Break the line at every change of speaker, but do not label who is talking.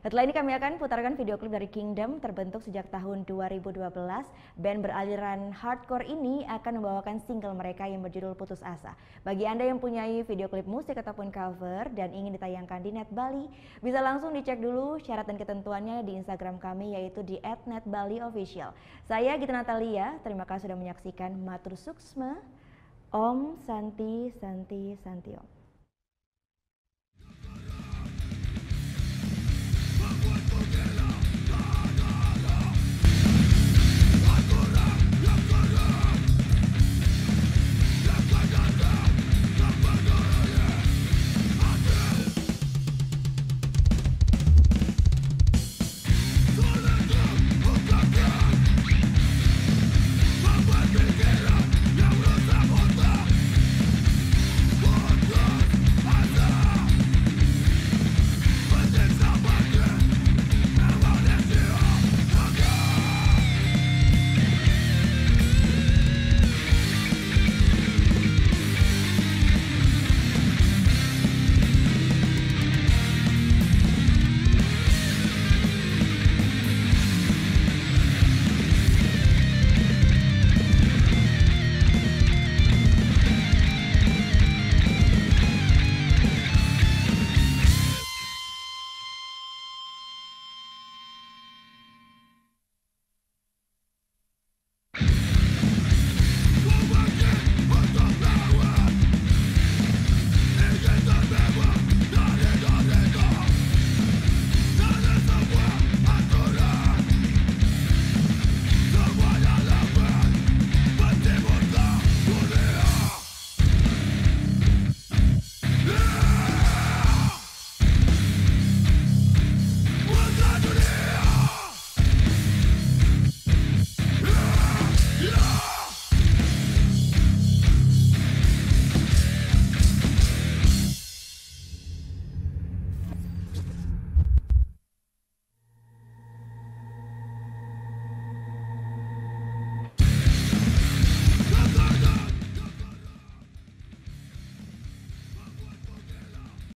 Setelah ini kami akan putarkan video klip dari Kingdom, terbentuk sejak tahun 2012. Band beraliran hardcore ini akan membawakan single mereka yang berjudul Putus Asa. Bagi Anda yang punya video klip musik ataupun cover dan ingin ditayangkan di Net Bali, bisa langsung dicek dulu syarat dan ketentuannya di Instagram kami, yaitu di @netbaliofficial. Saya Gita Natalia, terima kasih sudah menyaksikan. Matur suksma, Om Santi Santi Santi Om.